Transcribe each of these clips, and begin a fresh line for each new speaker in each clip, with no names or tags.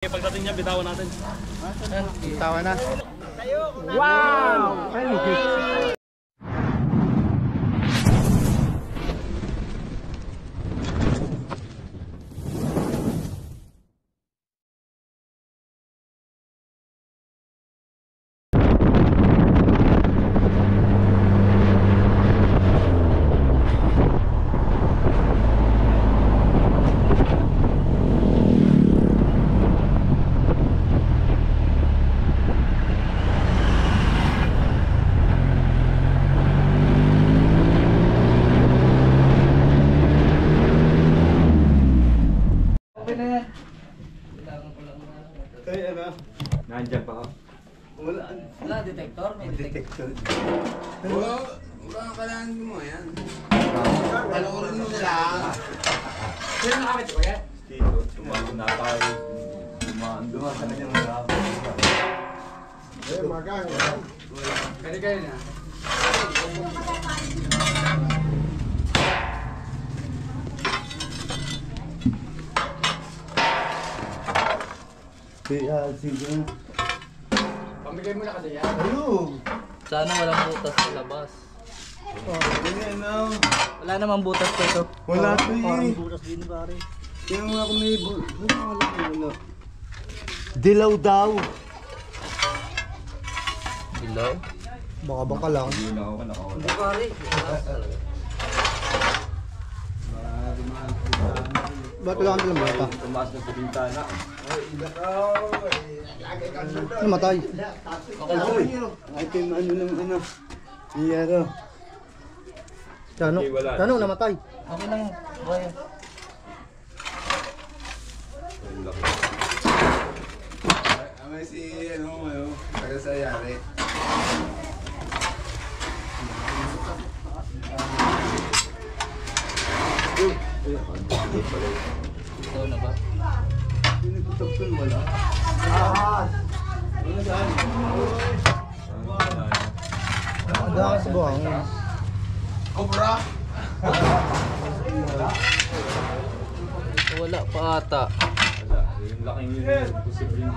Pagdating niya, bitawan natin.
Bitawan na.
Wow!
Nandiyan pa ako.
Wala detector, may detector.
Wala ka lang mo yan. Panoorin mo na lang.
Sino nakakit ko yan?
Dito, tumago na tayo. Dumaan ka na yung mga
Magang.
Kaya na.
Sige.
Pamigay mo na kasi yan.
Ayun.
Sana walang butas sa labas.
Ganyan na.
Wala namang butas ko ito.
Wala to
Parang
eh.
butas din pare.
Kaya nga ako may wala. Dilaw daw.
Dilaw?
Baka baka lang.
Hindi na ako nakawala.
Hindi pare.
Ba't wala kang dilang bata?
Tumaas na sa bintana.
Namatay.
Ito yung ano lang ano. Iyaro.
Tano?
Hindi, wala.
Tano namatay.
Okay lang. Boy.
Ang laki.
May si ano ano. Taga sa yari.
Ito na ba?
Pinagtutugtog wala.
Dahil sa buhang.
Cobra.
Wala pa ata.
Wala. Yung laking yun. Posibleng.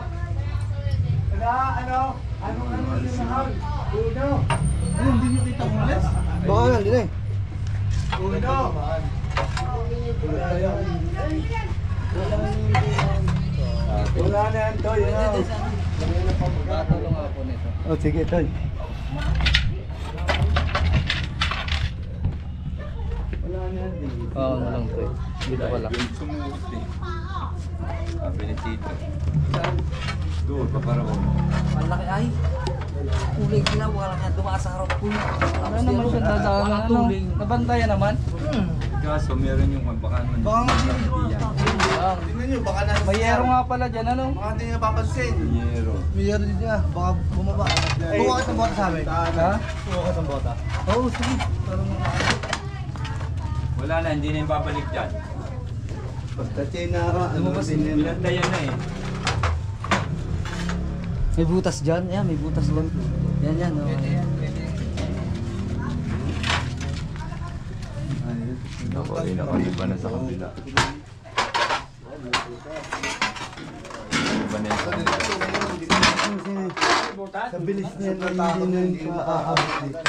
Baka nga din eh.
Wala na yan to. Yan.
Patulong ako nito.
Oh, sige toy. Wala na yan.
Oo, ano lang to eh. Dito pala.
Yung sumuot eh. Sabi ni Tito. Doon, paparako.
Malaki ay. Kulay sila, wala nga dumaan sa harap ko. Ano naman siya dadaanan? Ano? Nabantayan naman?
Kaso meron yung baka naman.
Baka nga.
Hindi yan.
Tingnan nyo, baka na.
May yero nga pala dyan, ano?
Baka hindi nyo napapansin.
Yero.
May yaro din niya. Baka bumaba. Buka ka ng bota sa amin.
Ha?
Buka ka ng bota.
Oo, sige.
Wala na, hindi na yung babalik dyan.
Pagkati na lumabas
Binantayan na eh.
May butas dyan. Yan, may butas dyan. Yan, yan. Oh.
Ako, nakaliba na sa kabila. Iba na yung
Sa bilis niya na hindi na aabot dito.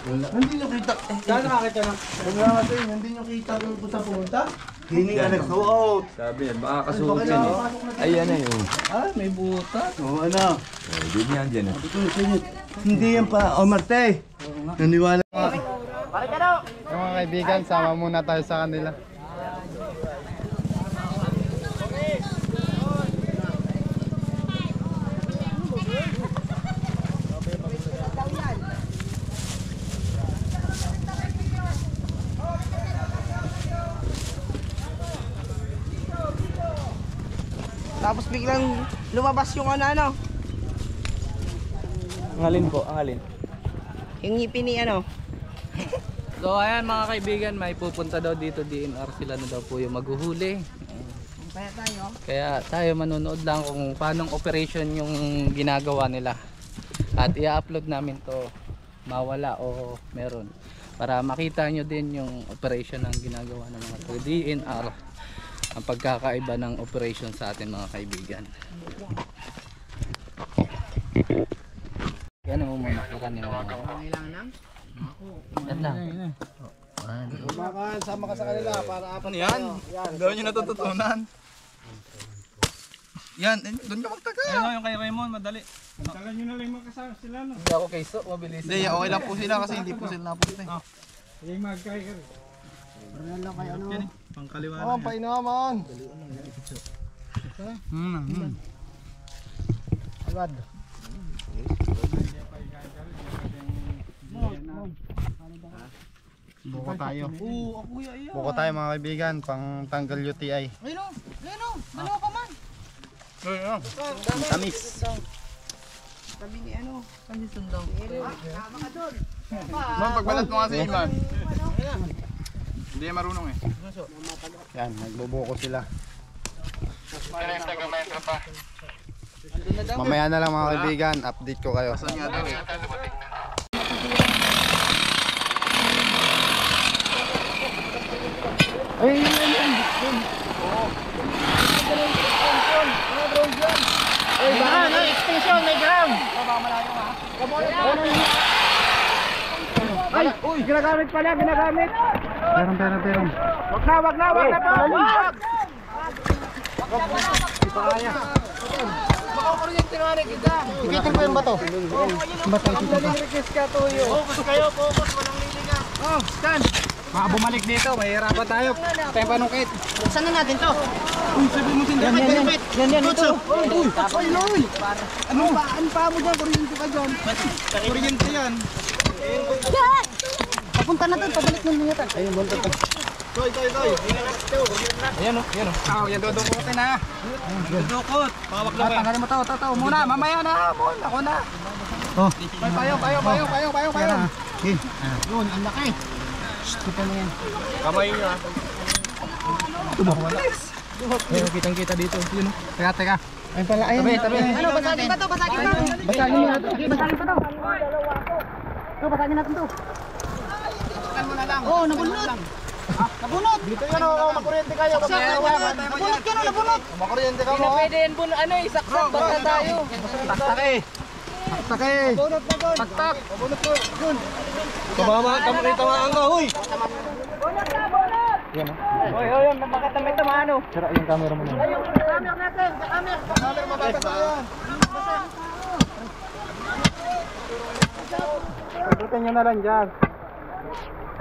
Hindi nyo kita.
Saan nakakita na?
Wala kasi, hindi nyo kita kung sa pumunta. Hindi nga nagsuot.
Sabi yan, baka kasuot yan eh. Ayan na yun.
Ah, may butas.
Oo, ano?
Hindi yan dyan eh.
Hindi yan pa. O, Marte. Naniwala.
Yung mga kaibigan, sama muna tayo sa kanila.
Tapos biglang lumabas yung ano.
Ang alin po, ang alin?
Yung ngipin ni ano.
So ayan mga kaibigan, may pupunta daw dito DNR, sila na daw po yung maghuhuli.
Kaya tayo.
Kaya tayo manonood lang kung paanong operation yung ginagawa nila. At i-upload namin to mawala o meron. para makita nyo din yung operation ng ginagawa ng mga DNR, ang pagkakaiba ng operation sa atin mga kaibigan. Yan mo muna kakan yung mga yan lang.
Sama ka sa kanila para apat.
Ano yan? Gawin nyo natututunan. Yan, doon ka magtaga.
Ano yung kay Raymond, madali. Tagal nyo na lang makasama sila, no?
Hindi ako kayso, mabilis.
Hindi, okay lang po sila kasi hindi po sila napunta eh.
Yung magkay ka.
Yan lang kayo ano.
Pangkaliwa
Oh, painaman. Agad. Buko tayo.
Oo, ako kuya iya.
Buko tayo mga kaibigan, pang tanggal UTI.
Ayun o, dalawa pa man.
Tamis.
Sabi ni ano.
Ano sundaw?
Ma'am, pagbalat mo nga si Iman. Hindi yan marunong eh.
Yan, nagbubuko sila. Mamaya na lang mga kaibigan, update ko kayo.
Saan nga daw eh?
Uy, ginagamit pala, ginagamit.
Pero.
Wag na pa. Wag. Baka kuryente na rin kita.
Ikitin ko yung bato. Bato, ikitin ko.
Request ka to yun. Focus kayo, focus. Walang lilinga. Oh, stand.
Baka bumalik dito, mahirapan tayo. Tayo panungkit.
Saan na natin to?
Yan, ito.
Uy. Ano pa mo dyan? Kuryente ka dyan.
Kuryente yan.
Papunta na to, pabalik ng mga tan.
Ayun, buntot to.
Ayan o, ayan o. Yan dudukutin na. Dudukot. Pawak na ba? Tanggalin mo to. Muna, mamaya na. Ako na.
Oh.
Payong.
Yun, ang laki.
Kamay nyo ah.
Ayun, kitang-kita dito. Yun.
Teka.
Ayun pala, ayun. Tabi.
Ano, basagin pa to, basagin pa.
Basagin mo na to.
Basagin pa to. Ito, basagin natin to. Oh, nabunot. Nabunot.
Dito yan o, makuryente kayo.
Nabunot yan, nabunot.
Makuryente ka mo.
Pwede yan po, ano eh, saksak, basta tayo.
Taktak eh.
Tak. Tumama, kita nga ang huy.
Yan o.
Oy, bakit na may tamaan o?
Sira yung camera mo na.
Camera natin, camera.
Pagdutin nyo na lang dyan.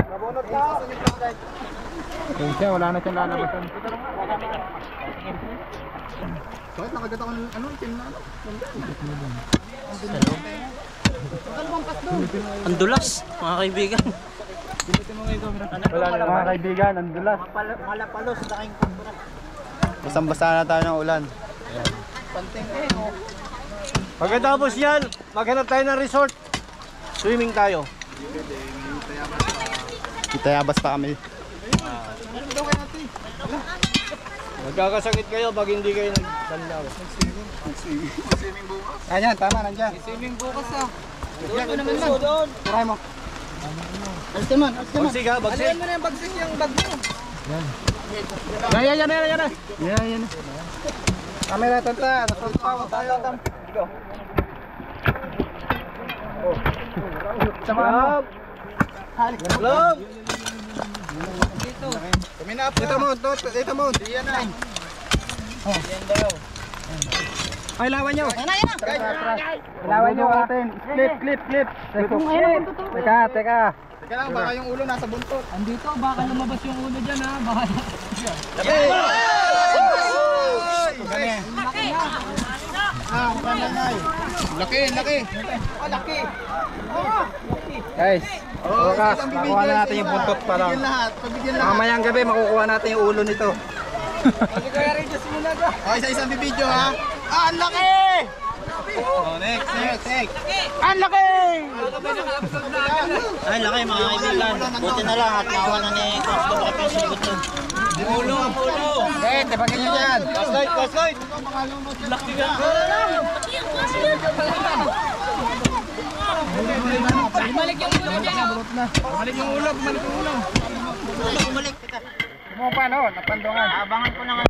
Nabunot ka. Yun siya, wala na siyang lalabasan.
Bakit nakagat ako ng ano, team na ano?
Ang dulas, mga kaibigan.
Wala na mga kaibigan, ang dulas.
Malapalos, laking
Basang-basa na tayo ng ulan.
Pagkatapos yan, maghanap tayo ng resort. Swimming tayo.
Itayabas pa kami.
Magkakasakit kayo pag hindi kayo nagdandaw. Ayan, tama, nandyan.
Swimming bukas ah.
Turay mo.
Altin man.
Bagsig ha, bagsig.
Ano mo na yung bagsik yung bag mo?
Yan. Camera, tanta. Nakapawa tayo. Sama. Love. Dito mo. Diyan na.
Yan daw.
Ay, lawan nyo.
Yan na.
Lawan nyo natin. Clip. Teka.
Teka lang, baka yung ulo nasa buntot.
Andito, baka lumabas yung ulo dyan ha. Baka.
Laki.
Guys, bukas, makuha na natin yung buntot pa lang.
Pabigyan lahat.
Mamayang gabi, makukuha natin yung ulo nito.
Okay, isa-isang bibidyo ha. Ang laki! Oh, next.
Ang laki!
Ay, laki mga kaibigan. Buti na lang at nawa na ni Coach Bob kapag sinigot yun. Ulo.
Eh, tepagin nyo dyan. Bumalik yung ulo dyan. Bumalik yung ulo.
Bumalik.
Mo pa no, napandungan.
Abangan ko na nga.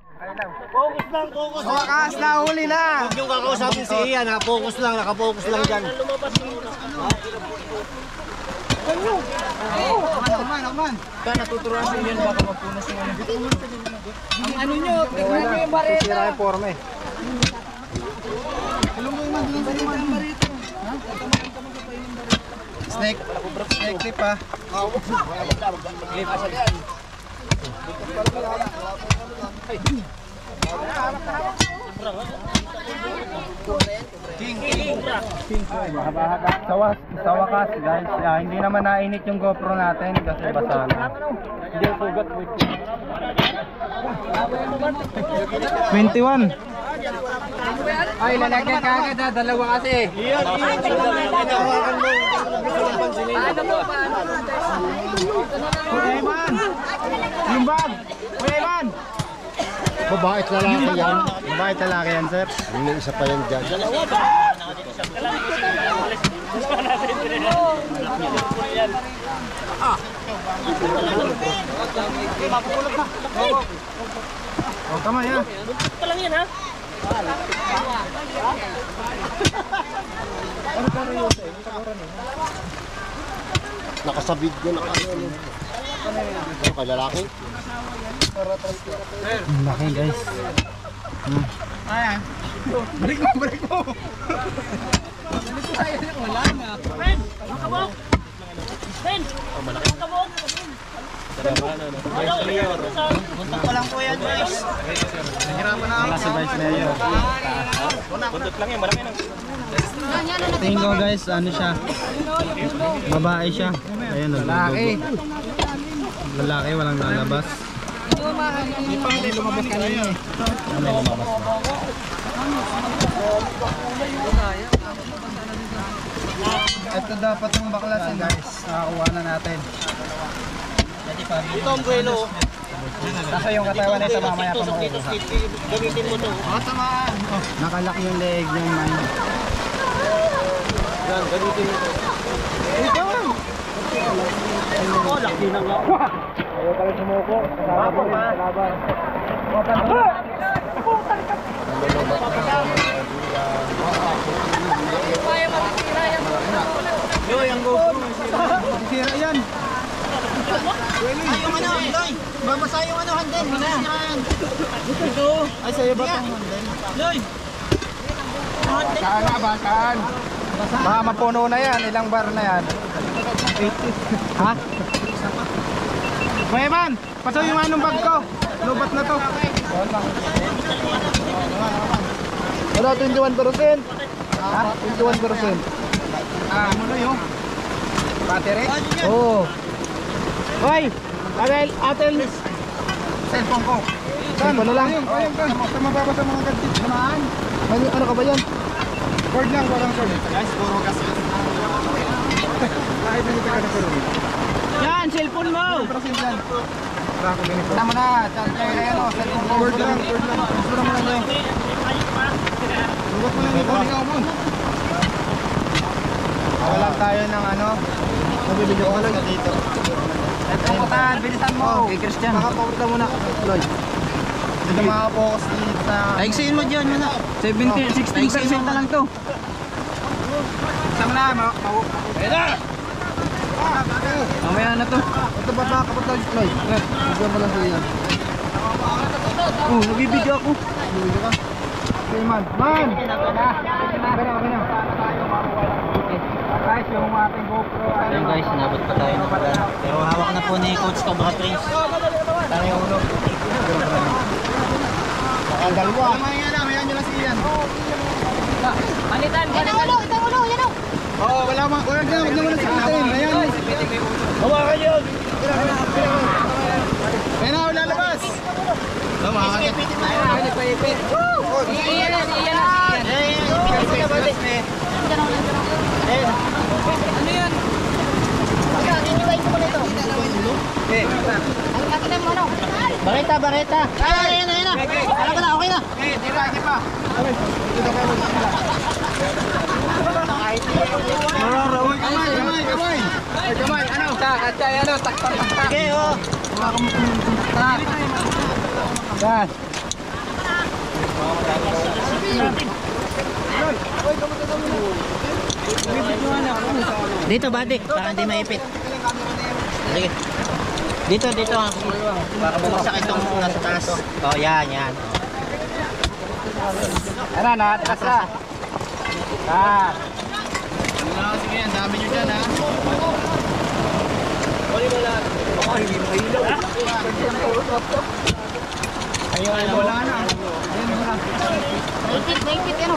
Focus lang, focus.
Sa wakas, nahuli na.
Huwag yung kakausapin si Ian, ha? Focus lang, nakapokus lang dyan.
Natuturuan sa inyo baka mapunas yung ano.
Ang ano nyo, tignan nyo yung bareta.
Sira yung forma eh. Snake tip ha. Sa wakas guys, hindi naman nainit yung GoPro natin kasi basa na. Hindi sugat. 21.
Ay, lalagyan ka agad ha. Dalawa kasi.
Kuya Iman! Yung bag! Kuya Iman!
Babae at lalaki yan.
Babae talaki yan, sir.
May isa pa yan dyan.
Oh, tama yan.
Nakasabid ko na kayo. Ano kay lalaki?
Laki guys.
Balik mo.
Buntok pa lang po yan, guys.
Wala sa vice mayor. Tingin ko guys, ano siya? Babae siya. Ayun, lalaki. Lalaki, walang lalabas.
Hindi pa hindi lumabas kanina eh.
Ano yung lumabas na? Ito dapat yung baklasin guys. Nakakuha na natin.
Ito ang buwelo.
Kasi yung katawan nito mamaya pa makukuha.
Gamitin mo to.
Nakalak yung leg yung man.
Yan, gamitin mo to. Oh, laki na nga.
Ayaw pala sumuko. Kasama ko sa laban.
Yo, yung GoPro.
Sira yan.
Ay, yung ano, Loy. Babasa yung ano, handen. Masisiraan. Ito.
Ay, sa'yo ba itong handen?
Loy. Handen.
Saan na ba? Saan? Baka mapuno na yan. Ilang bar na yan? 80. Ha? Kuya Man, paso yung anong bag ko. Lubat na to. Wala, 21%. Ha? 21%. Ano na yun? Battery? Oo. Hoy! Atel! Cellphone ko. Saan? Ano lang? Ayun ka. Sa mababa sa mga gadget. Samahan. Ano ka ba yan? Cord lang, walang cord. Guys, puro gas yun. Kahit hindi ka na cord.
Yan, cellphone mo.
Tama na. Cord lang. Gusto mo lang yun. Lugat mo lang yung ikaw mo. Wala tayo ng ano. Nabibigyan ko lang dito.
Ito putan, bilisan mo.
Kay Christian. Makapokus na muna. Lloyd. Hindi makapokus dito sa...
Taigsiin mo dyan muna.
16% na lang to.
Sama na.
Mamaya na to.
Ito ba kapot lang Lloyd? Bigyan mo lang sa iyan.
Oh, nagbibidyo ako.
Bigyan ka. Okay man. Man! Okay na. Guys, yung ating GoPro.
Ayun guys, sinabot pa tayo ng pala. Pero hawak na po ni Coach Cobra Prince.
Tayo yung ulo. Baka dalawa. Mayan nyo lang si Ian.
Palitan.
Yan ang ulo, yan ang.
Oo, wala mo na si Ian. Ayan.
Hawakan yun!
Ayan na, wala labas. Hawakan yun.
Ano yan? Iniwain ko muna ito. Ang kakita mo ano?
Bareta! Ay, ayun na! Alam ko na, okay na!
Tira pa.
Sige, oh.
Yan.
Dito, buddy. Para hindi maipit. Sige. Dito. Para bumagsak itong nasa taas. Oh, yan.
Ano na, taas na. Ah.
Sige, ang dami nyo dyan ha. Ayun, wala na.
Naipit, ano?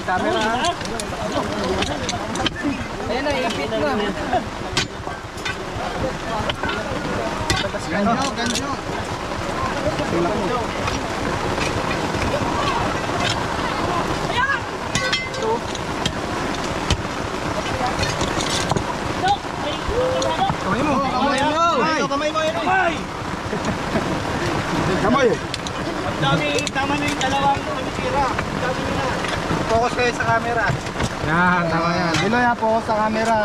Camera.
Ayan na, ipit na.
Ganyo. Kamay mo.
Kamay.
Tama na yung dalawang tumitira.
Focus kayo sa camera. Yan, tama yan. Biloy ha, focus sa camera.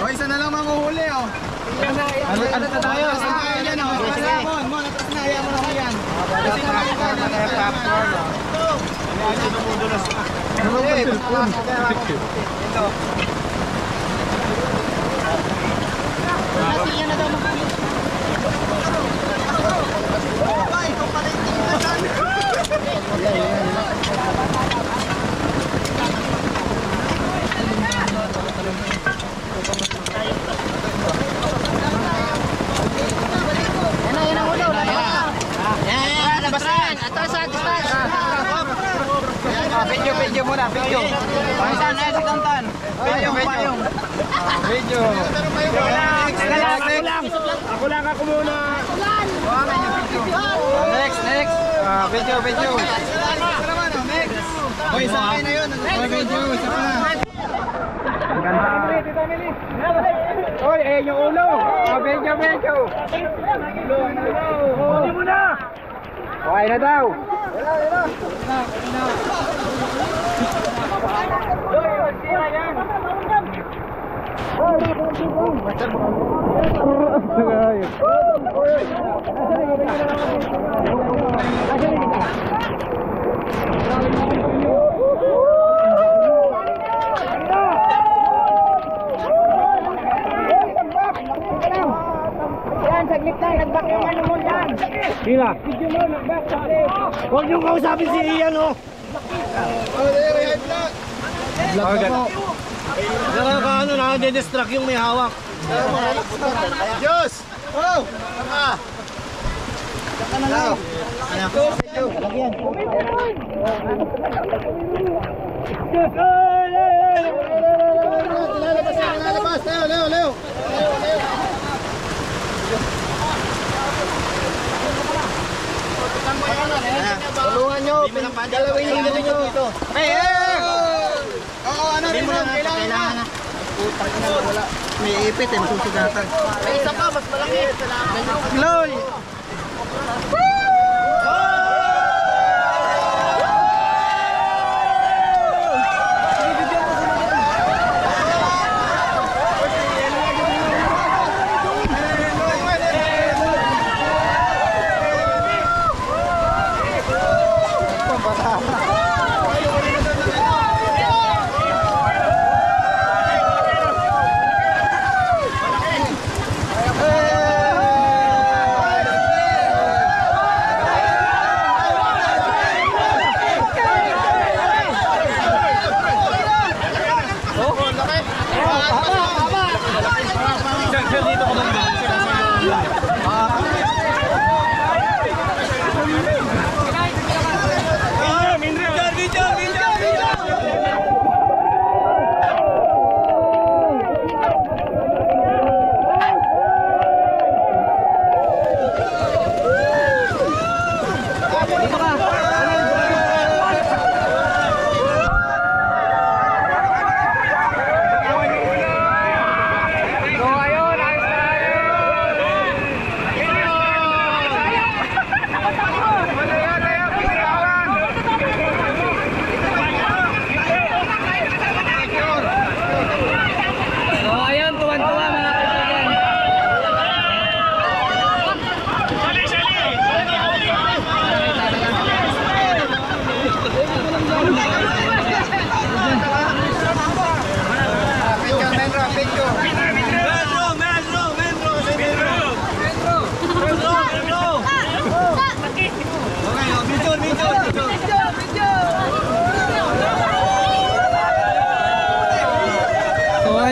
O, isa na lang manguhuli oh.
Ano na tayo?
Yan oh. Mon, atras na. Hayaan mo na ako yan.
Nasiya na daw makulit. Yan ang ulo.
Yan, labas na yan. Atras.
Video muna, video.
Pangsan, si Tantan.
Video. Ako muna. Next. Video.
Hoy, isa kayo na yun. Video, isa pa na.
Oy, yung ulo. Video. Huli mo na. Okay na daw.
Yan, saglit lang. Nagbak yung ano mo dyan.
Sila.
Huwag niyong kausapin si Ian, oh.
Vlog po.
Nakakaano, nakadidistract yung may hawak.
Diyos! Oh!
Lalabas. Leo.
Tulungan nyo. Galawin yung galing nyo dito.
Oo, ano rin mo.
Kailangan na.
May ipit eh, masusugatan.
May isa pa, mas malaki.
Gloy!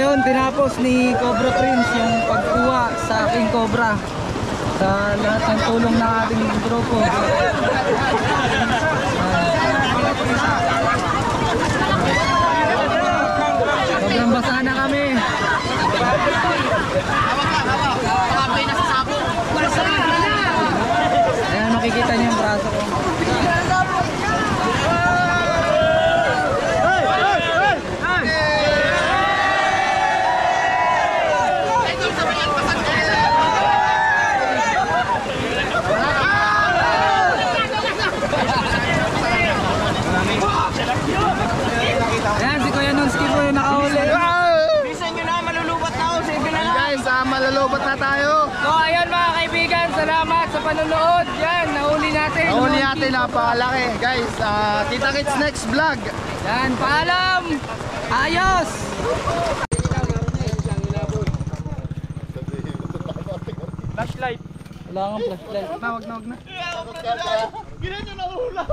ngayon, tinapos ni Cobra Prince yung pagkuha sa King Cobra. Sa lahat ng tulong ng ating grupo. Sobrang basa na kami. Ayan, makikita niyo yung braso ko. Ayan, si Kuya Nonski po yung nakahuli.
Bisan nyo na, malulubat na ako. Sige na lang.
Guys, malulubat na tayo.
So ayun mga kaibigan, salamat sa panonood. Yan, nahuli natin.
Nahuli natin, napakalaki. Guys, kita-kits next vlog.
Yan, paalam! Ayos!
Flashlight.
Wala kang flashlight.
Wag na. Ginanyo na hula.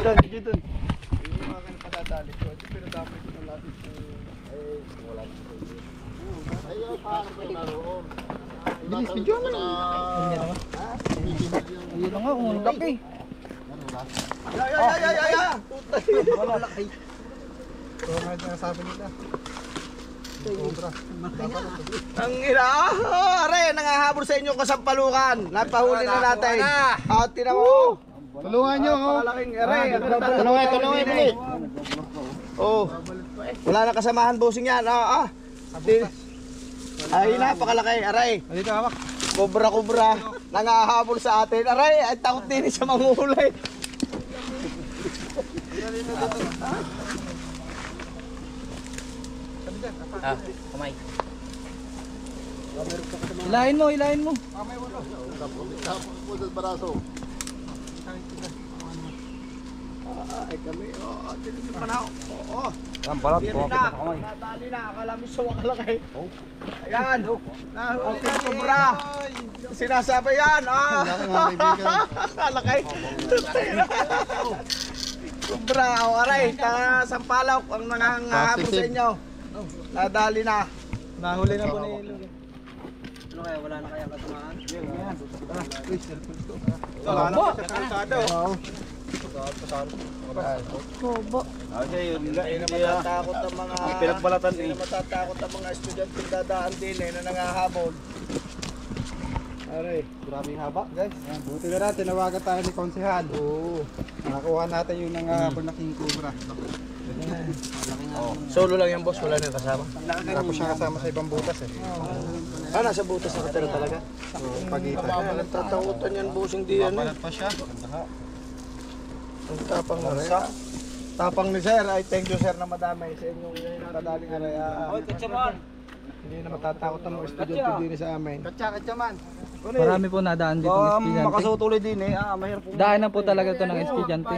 Video dun. Yung mga patadali ko. Pero dapat ito ng lapis. Wala. Ayaw, paano kayo naroon? Bilis, video mo na.
Ayun na nga, kung laki.
Wala laki. So, ngayon na sabi nila.
Ang ina, are, nangahabol sa inyo kasampalukan. Napahuli na natin. Tinan mo.
Tulungan nyo, oh. Tulungan, bilis.
Oh. Wala na kasamahan bossing yan. Ay, napakalaki, aray.
Dito, hawak.
Kobra, nangahabol sa atin. Aray, ay takot din siya manghulay. Kamay.
Hilahin mo.
Ay kami, dilim pa na.
Ang balat
Dili na, nadali na, akala mo sa wakalaki. Ayan, nahuli na kobra. Sinasabi yan, Kalaki. Kobra, aray, sampalaw ang nangangahabol sa inyo. Nadali na.
Nahuli na po ni Lulu.
Ano kaya, wala na kaya katamaan?
Wala na po sa kalsada.
Hindi na matatakot ang mga
pinagbalatan
hindi na matatakot ang mga estudyante dadaan din na nangahabol. Aray,
Maraming haba, guys. Buti na natin, nawagan tayo ni Konsehal. Oo. Nakakuha natin yung nangahabol na King Cobra.
solo lang yan boss, wala na kasama.
Tapos siya kasama sa ibang butas eh.
Nasa butas na katira talaga.
Pagitan.
Nagtatakutan yan bossing di yan.
Balat pa siya.
Ang tapang na rin. Tapang ni sir, ay thank you sir na madamay sa inyong tadaling aray.
Hindi na matatakot ang mga estudyante din sa amin. Katsa man.
Marami po nadaan dito ng estudyante.
Makasutuloy din mahirap po.
Daanan po talaga ito ng estudyante.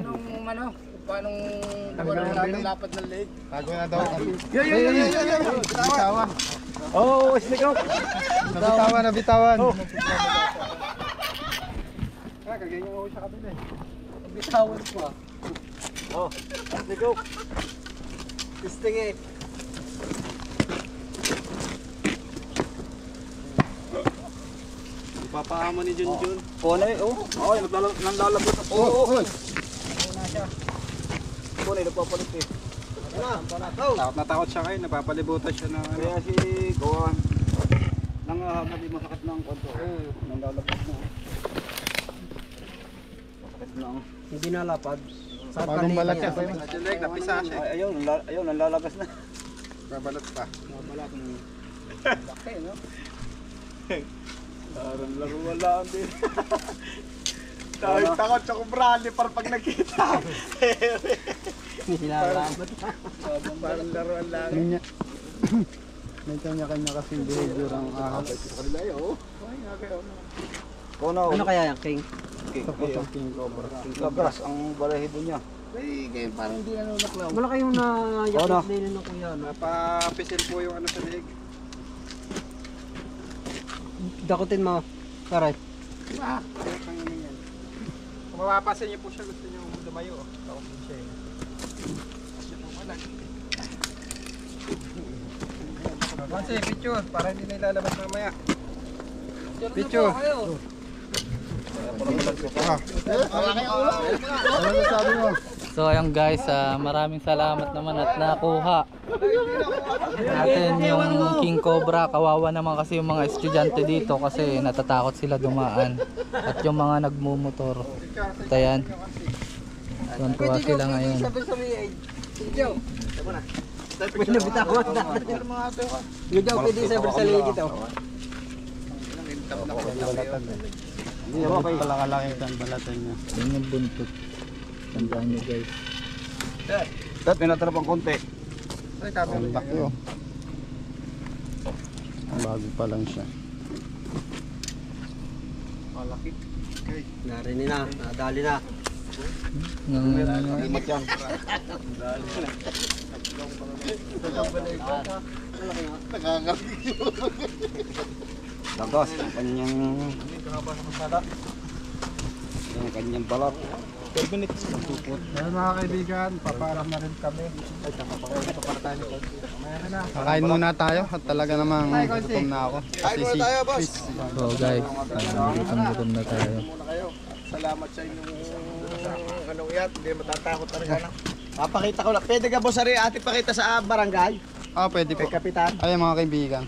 Paano dapat ng leg?
Bago na daw.
Yo.
Bitawan.
Oh, sneak out.
Nabitawan.
Kagaya nga ako sa kabila.
Bitawan po ah.
Oh, sneak out. Testing eh.
Ipapaamo ni Junjun.
Okay, naglalabot.
Oh.
Kunay, nagpapalit eh.
Takot na takot siya kayo, napapalibutan siya na
Kaya si Gowan.
nangahabol yung masakit ng konto. Nang lalabas na. Masakit lang.
Hindi nalapad.
Bagong balat siya. Leg, napisa siya.
Ayaw, nanlalabas na.
Babalat pa.
Laki, no? Parang laruan lang din. Takot sa kubrali para pag nakita. Parang laruan lang.
May kanya-kanya kasing behavior ang ahas.
Ano kaya yung king?
Tapos ang King Cobra.
Labras ang balahibo niya.
Ay, ngayon parang hindi na naklaw.
Wala kayong na-yakit din ng kuya.
Napapisil po yung ano sa leeg.
Dakutin mo. Karay.
Kung mapapasin niyo po siya, gusto niyo dumayo. Ako po siya. Kasi picture, para hindi na ilalabas mamaya. Picture.
Ano sabi mo?
So ayun guys, maraming salamat naman at nakuha natin yung King Cobra. Kawawa naman kasi yung mga estudyante dito kasi natatakot sila dumaan. At yung mga nagmumotor. At ayan. Tuwan-tuwa sila ngayon.
Pwede na bitawan natin. Yung daw pwede sabi sa ligid daw.
Hindi naman kayo. Palaki ang balatan niya.
Yun yung buntot. Tandaan nyo guys.
Dad, may natrap ang konti. Ang laki oh. Bago pa lang siya.
Malaki. Okay.
Narinig na, nadali na.
Imat yan. Lagos, ang kanyang balak. 12 minutes.
Ayan mga kaibigan, papaalam na rin kami.
Kakain muna tayo at talaga namang gutom na ako. Kasi si Chris.
So guys, gutom na tayo.
Salamat sa inyong anong yan, hindi matatakot talaga na.
Papakita ko lang. Pwede ka boss rin ate pakita sa barangay?
Ah, pwede po.
Kay Kapitan.
Ay mga kaibigan.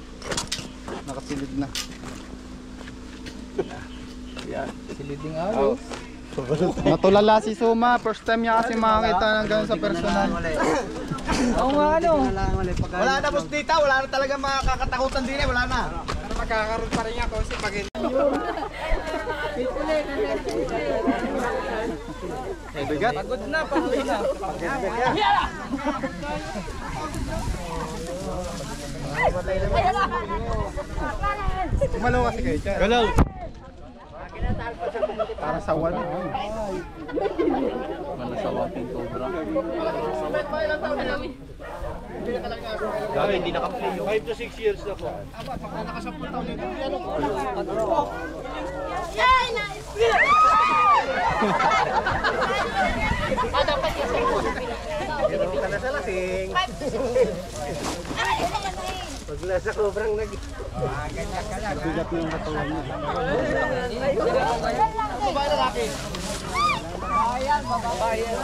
Nakasilid na.
Siliding araw.
Natulala si Suma. First time niya kasi makakita ng ganun sa personal.
Oo nga ano.
Wala na boss dito, wala na talaga makakatakutan din wala na.
Pero magkakaroon pa rin ako kasi pag
Bigat.
Pagod na, pagod na.
Kumalaw kasi kayo dyan. Galaw! Para sa wala.
Manasawa King Cobra.
Dami hindi naka-play. 5 to 6 years na po. Ka na sa lasing. Pag nasa sobrang nag...
Bigat na yung katawan niya.
Babae na laki. Babayan, babayan.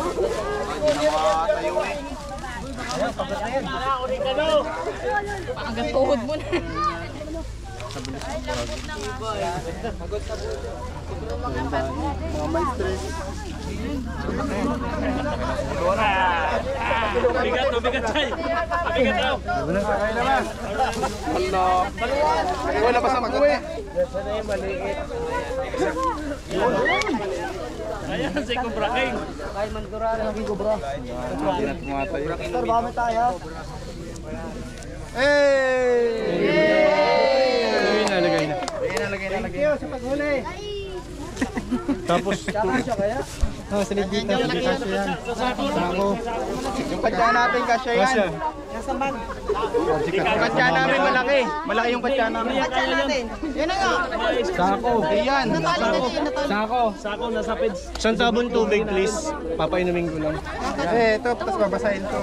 Hanggang tuhod mo na.
Mga maestres.
Bigat to, bigat tayo. Bigat daw.
Kaya naman. Hello. Wala pa sa mag-uwi.
Ayan, si Cobra King.
Kay Mandurara ng Cobra.
Sir,
Bame tayo.
Hey!
nalagay na.
Thank you sa paghuli.
Tapos,
kaya?
oh, silid dito. Kasi yan. Sako.
Yung katya natin kasya yan. Yung katya namin malaki. Malaki yung katya namin.
Yan na nga.
Sako.
Yan.
Sako.
Sako, nasa peds.
Isang tabon tubig, please. Papainumin ko lang.
Eh, ito. Tapos babasahin to.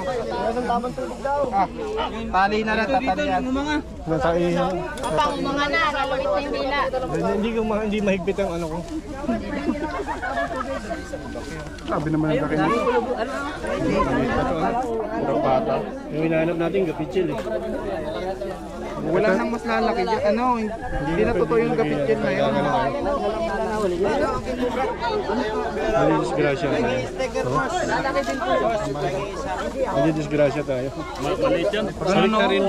Isang tamang tubig daw.
Ah, tali na lang. Tatali yan.
Nasa iyo.
Papang mga na, kalawit na yung dila.
Hindi mahigpit ang ano ko. Sabi naman ang laki nito. Puro pata. Yung hinahanap natin, gapitsil eh.
Wala nang mas lalaki dyan. Ano, hindi na totoo yung gapitkin na yun.
Hindi disgrasya tayo. Hindi disgrasya tayo.
Maliit yan.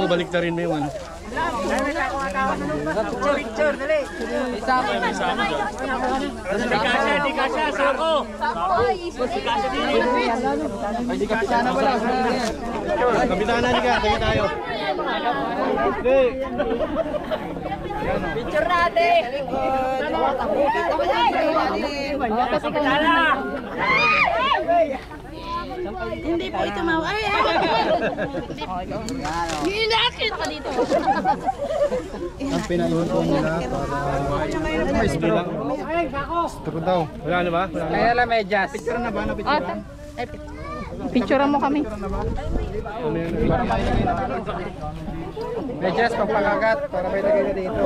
Baliktarin mo yung ano.
Picture, dali.
Di kasya, sako. Di kasya din.
Ay, di kapitya na wala.
Kapitanan niya ka, tayo tayo.
Picture natin. Hindi po ito mawa. Ay! Hinakit ka dito.
Ang pinaiwan po nila para may straw. Straw daw. Wala na ba?
Kaya lang medyas.
Picture na ba? Na-picture na?
Picturean mo kami.
Para mailagay na natin.
Medyas pagpakagat para may lagay na dito.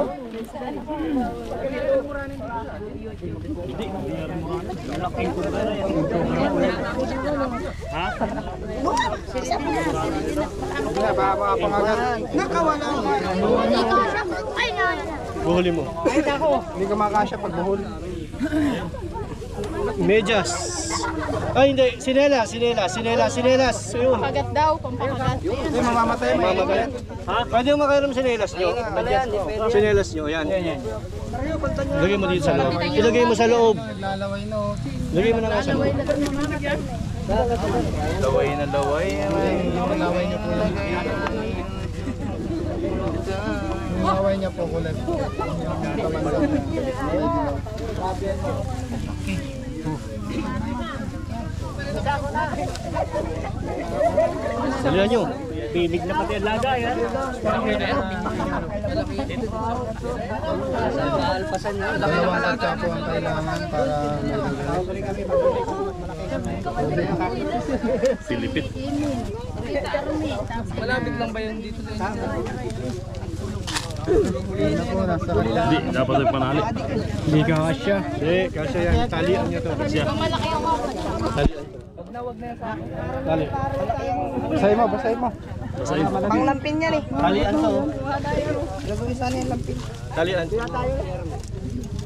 Hindi ba makapangagat?
Buhuli mo.
Hindi ka makakasya pag buhol.
Medyas. Ay, hindi. Sinelas. Ayun.
Pagat daw, pampagat.
Hindi mamamatay.
Mamagat. Ha? Pwede mo makairam sinelas nyo. Sinelas nyo, yan. Lagay mo dito sa loob. Ilagay mo sa loob.
Naglalaway no.
Lagay mo na nga sa loob.
Laway na laway.
Nilaway niya po yan. Nilaway niya po kulay.
Salihan nyo. Bibig na pati ang laga, yan.
Dalawang katsa po ang kailangan para
Silipit.
Malapit lang ba yun dito sa inyo?
Ano po, nasa kanila.
Hindi, dapat nagpanali. Hindi ka kasya. Hindi, kasya yan. Talian nyo to. Kasya. Talian.
Wag na yan sa akin.
Tali.
Basahin mo, basahin mo.
Basahin.
Panglampin niya eh.
Talian to.
Gagawin sana yung lampin.
Talian.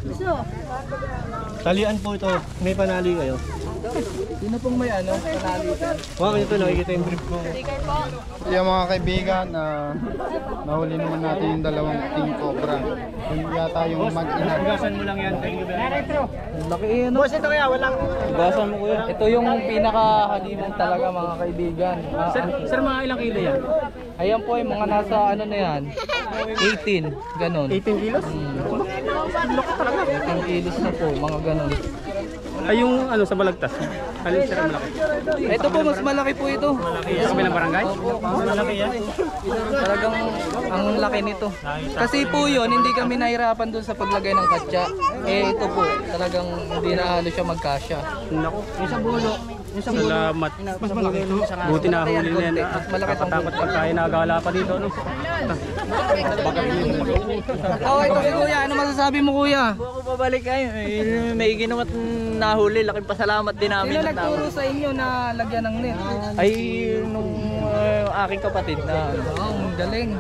Gusto?
Talian po ito. May panali kayo.
Sino pong may ano? Panalitan.
Wow, ito nakikita yung brief ko.
Yung mga kaibigan, nahuli naman natin yung dalawang king cobra. Yung yata yung mag-ina.
Hugasan mo lang yan. Thank you very much.
Laki ano?
Boss, ito kaya walang...
Hugasan mo kuya. Ito yung pinakahalimang talaga mga kaibigan.
Sir, mga ilang kilo yan?
Ayan po yung mga nasa ano na yan. 18. Ganon.
18 kilos?
18 kilos na po. Mga ganon.
Ay, yung ano sa balagtas. Alin sir ang malaki?
Ito po mas malaki po ito.
Sa kabilang barangay? Malaki yan.
Talagang ang laki nito. Kasi po yun, hindi kami nahirapan doon sa paglagay ng katsa. Eh ito po, talagang hindi na halos siya magkasya.
Naku, yung sa bulo. Salamat. Mas malaki ito. Buti na huli na yan.
Mas malaki itong
Takot pag tayo nagala pa dito. No?
Oh, ito si kuya. Ano masasabi mo kuya?
Ako babalik kayo. May ginawa at nahuli. Laking pasalamat din namin.
Sino nagturo sa inyo na lagyan ng net?
Ay, nung aking kapatid na
Oh, ang galing.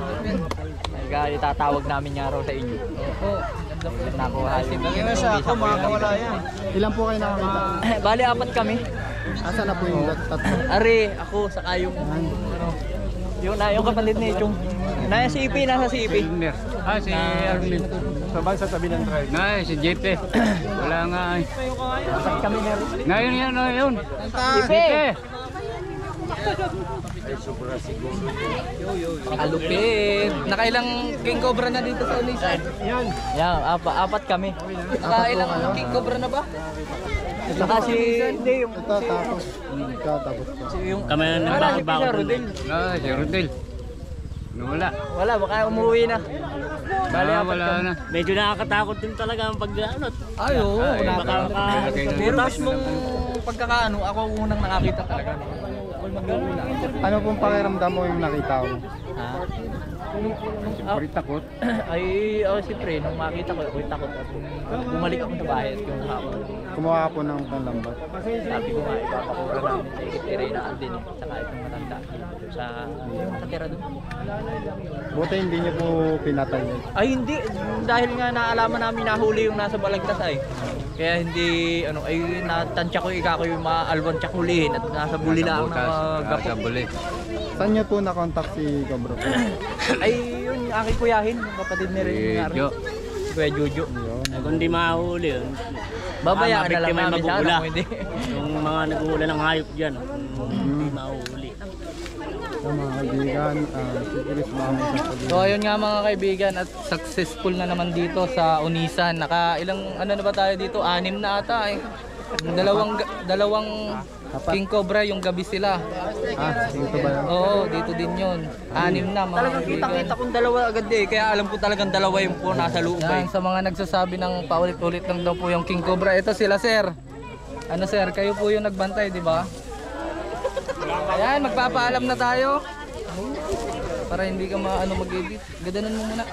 itatawag namin nga raw sa inyo.
Oo.
Nakuha yung
Ako, makakawala yan.
Ilan po kayo nakakita?
Bali, 4 kami.
Asa na po yung tatlo?
Ari, ako, saka yung yung kapatid ni Chong. Nasa CP, nasa CP.
Si Arlene.
Sa bansa tabi ng drive.
Si JP. Wala nga.
Kami na rin.
Ngayon.
CP!
Kalupit. Nakailang king cobra na dito sa Ulisan?
Yan.
Yan, 4 kami.
Nakailang king cobra na ba?
Saka si... Hindi, yung...
Ito tapos. Ikaw tapos po.
Yung...
Kami na
Wala, si Rodel.
Si Rodel. Wala.
Wala, baka umuwi na. Bali,
Wala na.
Medyo nakakatakot din talaga ang pag-ano.
Ay, oo.
Pero mismong pagkakaano, ako unang nakakita talaga.
Ano pong pakiramdam mo yung nakita mo?
Pari takot.
Ay, siyempre, nung makita ko, ako'y takot at bumalik ako sa bahay at yung hapon.
Kumuha po ng panlambat.
Sabi ko nga, ipapakura namin sa ikitira na andin eh, saka itong matanda sa nakatira doon.
Buti hindi niyo po pinatay.
Ay hindi, dahil nga naalaman namin nahuli yung nasa balagtas ay. Kaya hindi, natansya ko ikako yung mga alwan tsak hulihin at nasa buli lang ng gapo.
Buli.
Saan niyo po na-contact si Cobra?
Ay, yun, aking kuyahin, yung kapatid ni Rin.
Jo.
Si Kuya Jojo.
Kung di mahuli yun.
Babayaan na lang namin sana kung hindi.
Yung mga nag-uula ng hayop dyan. Hindi mahuli.
Sa mga kaibigan, si Chris Mamo sa pag-
So ayun nga mga kaibigan at successful na naman dito sa Unisan. Naka ilang ano na ba tayo dito? 6 na ata eh. Yung dalawang King Cobra, yung gabi sila.
Dito ba?
Oo, dito din yun. 6 na mga
Talagang kita-kita kong dalawa agad eh. Kaya alam ko talagang dalawa yung po nasa loob
Yan,
eh.
sa mga nagsasabi ng paulit-ulit lang daw po yung King Cobra. Ito sila sir. Ano sir, kayo po yung nagbantay, di ba? Ayan, magpapaalam na tayo. Para hindi ka mag-edit. Gadanan mo muna.